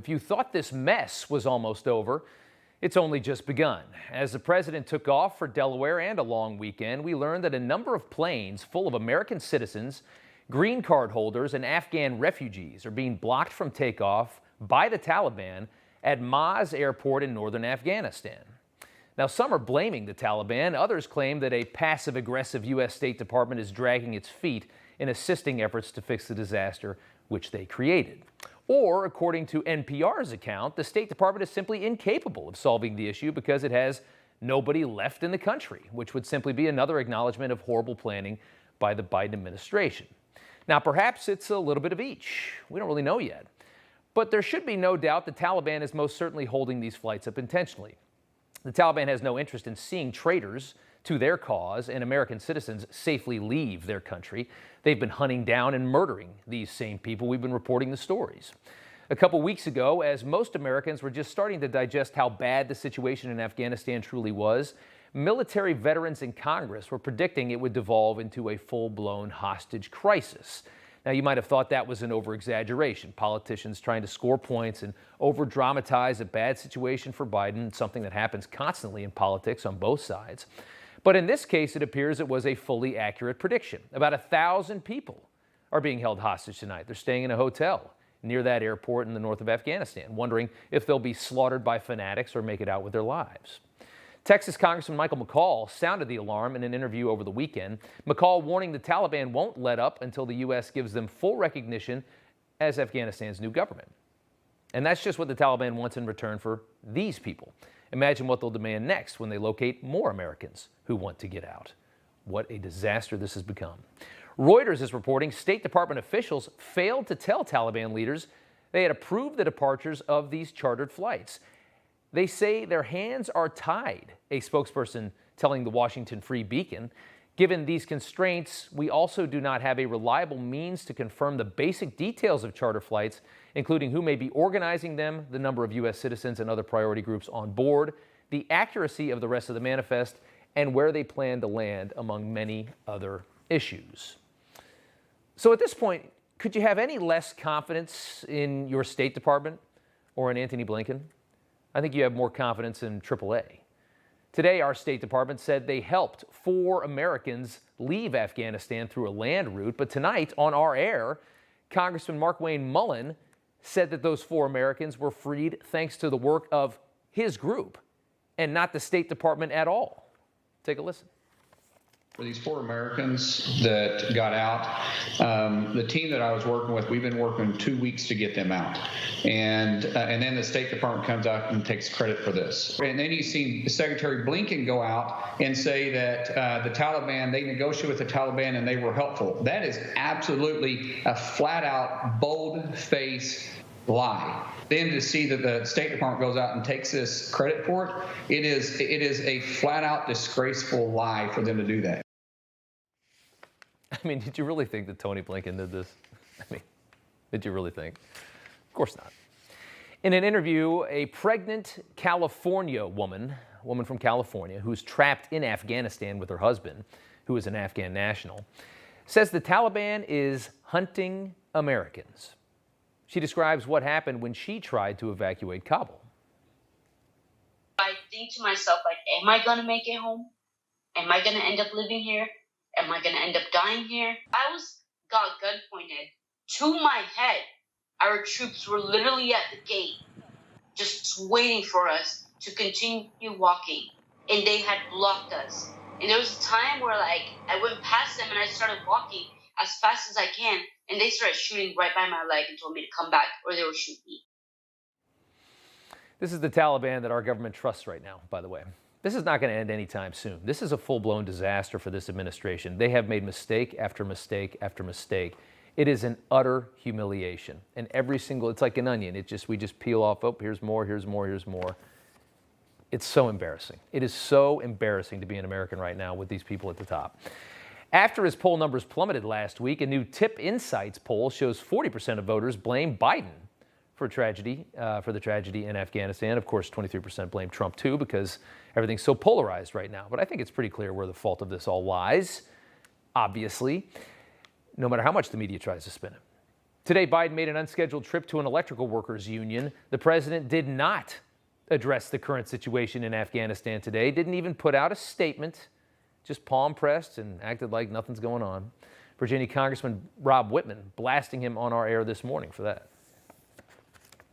If you thought this mess was almost over, it's only just begun. As the president took off for Delaware and a long weekend, we learned that a number of planes full of American citizens, green card holders, and Afghan refugees are being blocked from takeoff by the Taliban at Maz Airport in northern Afghanistan. Now, some are blaming the Taliban. Others claim that a passive-aggressive U.S. State Department is dragging its feet in assisting efforts to fix the disaster which they created. Or, according to NPR's account, the State Department is simply incapable of solving the issue because it has nobody left in the country, which would simply be another acknowledgement of horrible planning by the Biden administration. Now, perhaps it's a little bit of each. We don't really know yet. But there should be no doubt the Taliban is most certainly holding these flights up intentionally. The Taliban has no interest in seeing traitors to their cause and American citizens safely leave their country. They've been hunting down and murdering these same people. We've been reporting the stories. A couple weeks ago, as most Americans were just starting to digest how bad the situation in Afghanistan truly was, military veterans in Congress were predicting it would devolve into a full-blown hostage crisis. Now, you might have thought that was an over-exaggeration, politicians trying to score points and over-dramatize a bad situation for Biden, something that happens constantly in politics on both sides. But in this case, it appears it was a fully accurate prediction. About 1,000 people are being held hostage tonight. They're staying in a hotel near that airport in the north of Afghanistan, wondering if they'll be slaughtered by fanatics or make it out with their lives. Texas Congressman Michael McCaul sounded the alarm in an interview over the weekend. McCaul warning the Taliban won't let up until the U.S. gives them full recognition as Afghanistan's new government. And that's just what the Taliban wants in return for these people. Imagine what they'll demand next when they locate more Americans who want to get out. What a disaster this has become. Reuters is reporting State Department officials failed to tell Taliban leaders they had approved the departures of these chartered flights. They say their hands are tied, a spokesperson telling the Washington Free Beacon. Given these constraints, we also do not have a reliable means to confirm the basic details of charter flights, including who may be organizing them, the number of U.S. citizens and other priority groups on board, the accuracy of the rest of the manifest, and where they plan to land, among many other issues. So at this point, could you have any less confidence in your State Department or in Antony Blinken? I think you have more confidence in AAA. Today, our State Department said they helped 4 Americans leave Afghanistan through a land route. But tonight, on our air, Congressman Markwayne Mullin said that those 4 Americans were freed thanks to the work of his group and not the State Department at all. Take a listen. For these 4 Americans that got out, the team that I was working with, we've been working 2 weeks to get them out. And then the State Department comes out and takes credit for this. And then you've seen Secretary Blinken go out and say that the Taliban, they negotiated with the Taliban and they were helpful. That is absolutely a flat-out, bold-faced lie. Then to see that the State Department goes out and takes this credit for it, it is a flat-out disgraceful lie for them to do that. I mean, did you really think that Tony Blinken did this? I mean, did you really think? Of course not. In an interview, a pregnant California woman from California who's trapped in Afghanistan with her husband, who is an Afghan national, says the Taliban is hunting Americans. She describes what happened when she tried to evacuate Kabul. I think to myself, like, am I going to make it home? Am I going to end up living here? Am I going to end up dying here? I got gun pointed to my head. Our troops were literally at the gate, just waiting for us to continue walking. And they had blocked us. And there was a time where, like, I went past them and I started walking as fast as I can. And they started shooting right by my leg and told me to come back or they would shoot me. This is the Taliban that our government trusts right now, by the way. This is not going to end anytime soon. This is a full-blown disaster for this administration. They have made mistake after mistake after mistake. It is an utter humiliation. And every single, it's like an onion. We just peel off, oh, here's more, here's more, here's more. It's so embarrassing. It is so embarrassing to be an American right now with these people at the top. After his poll numbers plummeted last week, a new Tip Insights poll shows 40% of voters blame Biden for the tragedy in Afghanistan. Of course, 23% blame Trump too, because everything's so polarized right now. But I think it's pretty clear where the fault of this all lies, obviously, no matter how much the media tries to spin it. Today, Biden made an unscheduled trip to an electrical workers union. The president did not address the current situation in Afghanistan today, didn't even put out a statement, just palm pressed and acted like nothing's going on. Virginia Congressman Rob Whitman blasting him on our air this morning for that.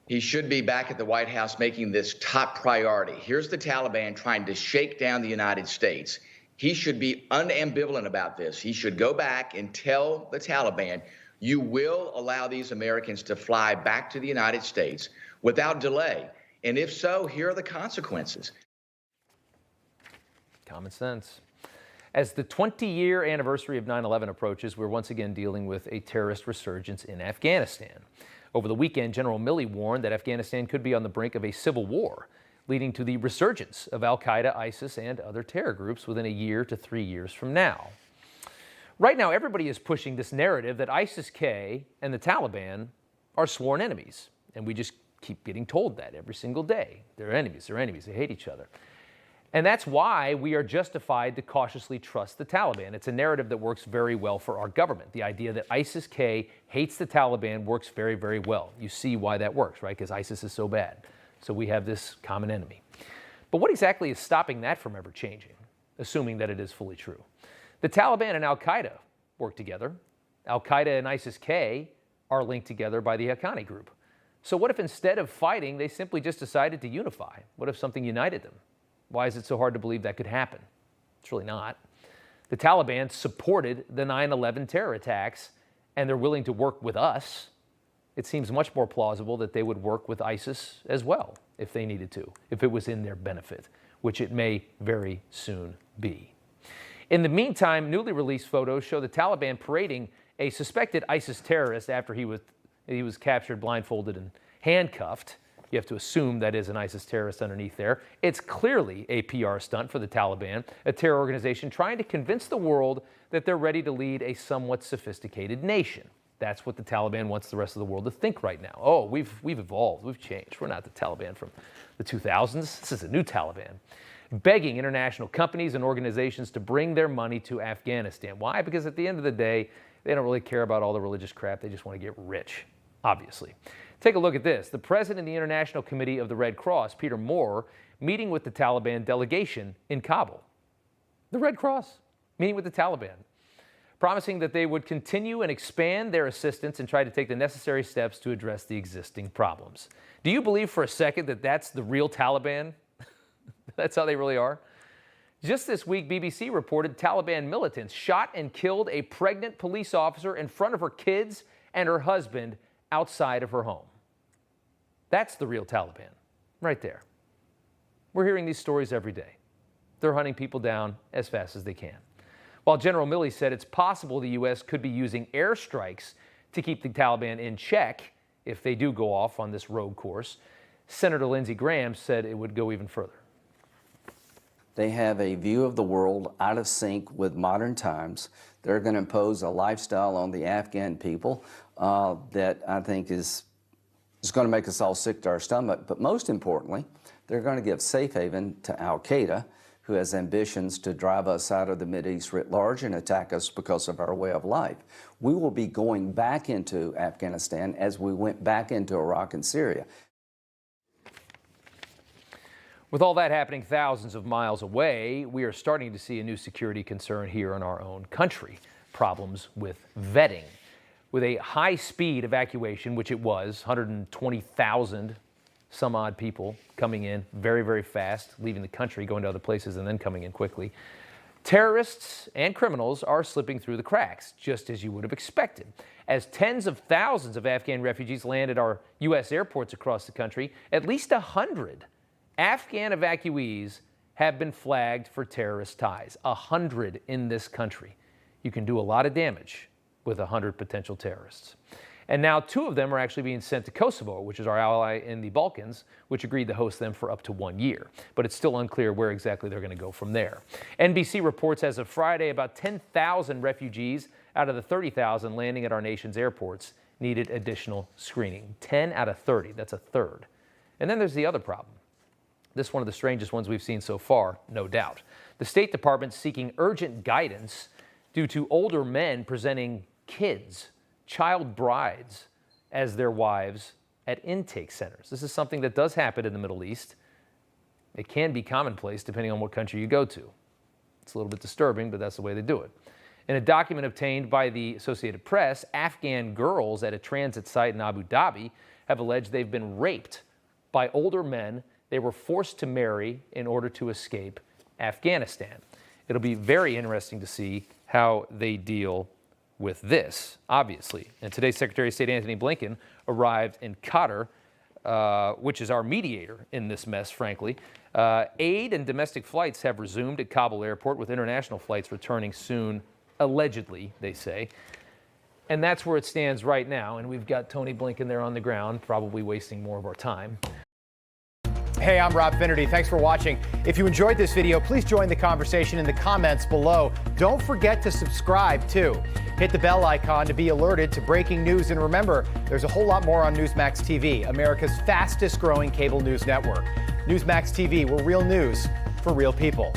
He should be back at the White House making this top priority. Here's the Taliban trying to shake down the United States. He should be unambivalent about this. He should go back and tell the Taliban, you will allow these Americans to fly back to the United States without delay. And if so, here are the consequences. Common sense. As the 20-year anniversary of 9/11 approaches, we're once again dealing with a terrorist resurgence in Afghanistan. Over the weekend, General Milley warned that Afghanistan could be on the brink of a civil war, leading to the resurgence of al-Qaeda, ISIS, and other terror groups within a year to 3 years from now. Right now, everybody is pushing this narrative that ISIS-K and the Taliban are sworn enemies, and we just keep getting told that every single day. They're enemies, they hate each other. And that's why we are justified to cautiously trust the Taliban. It's a narrative that works very well for our government. The idea that ISIS-K hates the Taliban works very, very well. You see why that works, right? Because ISIS is so bad. So we have this common enemy. But what exactly is stopping that from ever changing, assuming that it is fully true? The Taliban and al-Qaeda work together. Al-Qaeda and ISIS-K are linked together by the Haqqani group. So what if instead of fighting, they simply just decided to unify? What if something united them? Why is it so hard to believe that could happen? It's really not. The Taliban supported the 9/11 terror attacks, and they're willing to work with us. It seems much more plausible that they would work with ISIS as well if they needed to, if it was in their benefit, which it may very soon be. In the meantime, newly released photos show the Taliban parading a suspected ISIS terrorist after he was captured blindfolded and handcuffed. You have to assume that is an ISIS terrorist underneath there. It's clearly a PR stunt for the Taliban, a terror organization trying to convince the world that they're ready to lead a somewhat sophisticated nation. That's what the Taliban wants the rest of the world to think right now. Oh, we've evolved, we've changed. We're not the Taliban from the 2000s. This is a new Taliban. Begging international companies and organizations to bring their money to Afghanistan. Why? Because at the end of the day, they don't really care about all the religious crap. They just want to get rich, obviously. Take a look at this. The president of the International Committee of the Red Cross, Peter Moore, meeting with the Taliban delegation in Kabul. The Red Cross meeting with the Taliban, promising that they would continue and expand their assistance and try to take the necessary steps to address the existing problems. Do you believe for a second that that's the real Taliban? That's how they really are? Just this week, BBC reported Taliban militants shot and killed a pregnant police officer in front of her kids and her husband outside of her home. That's the real Taliban, right there. We're hearing these stories every day. They're hunting people down as fast as they can. While General Milley said it's possible the U.S. could be using airstrikes to keep the Taliban in check if they do go off on this rogue course, Senator Lindsey Graham said it would go even further. They have a view of the world out of sync with modern times. They're going to impose a lifestyle on the Afghan people that I think is going to make us all sick to our stomach. But most importantly, they're going to give safe haven to al-Qaeda, who has ambitions to drive us out of the Mideast writ large and attack us because of our way of life. We will be going back into Afghanistan as we went back into Iraq and Syria. With all that happening thousands of miles away, we are starting to see a new security concern here in our own country. Problems with vetting. With a high-speed evacuation, which it was, 120,000 some odd people coming in very, very fast, leaving the country, going to other places, and then coming in quickly. Terrorists and criminals are slipping through the cracks, just as you would have expected. As tens of thousands of Afghan refugees land at our U.S. airports across the country, at least 100 Afghan evacuees have been flagged for terrorist ties. 100 in this country. You can do a lot of damage with 100 potential terrorists. And now 2 of them are actually being sent to Kosovo, which is our ally in the Balkans, which agreed to host them for up to 1 year. But it's still unclear where exactly they're going to go from there. NBC reports as of Friday, about 10,000 refugees out of the 30,000 landing at our nation's airports needed additional screening. 10 out of 30, that's a third. And then there's the other problem. This one of the strangest ones we've seen so far, no doubt. The State Department seeking urgent guidance due to older men presenting kids, child brides, as their wives at intake centers. This is something that does happen in the Middle East. It can be commonplace depending on what country you go to. It's a little bit disturbing, but that's the way they do it. In a document obtained by the Associated Press, Afghan girls at a transit site in Abu Dhabi have alleged they've been raped by older men they were forced to marry in order to escape Afghanistan. It'll be very interesting to see how they deal with this, obviously. And today, Secretary of State Antony Blinken arrived in Qatar, which is our mediator in this mess, frankly. Aid and domestic flights have resumed at Kabul airport, with international flights returning soon, allegedly, they say. And that's where it stands right now. And we've got Tony Blinken there on the ground, probably wasting more of our time. Hey, I'm Rob Finnerty. Thanks for watching. If you enjoyed this video, please join the conversation in the comments below. Don't forget to subscribe, too. Hit the bell icon to be alerted to breaking news. And remember, there's a whole lot more on Newsmax TV, America's fastest growing cable news network. Newsmax TV, we're real news for real people.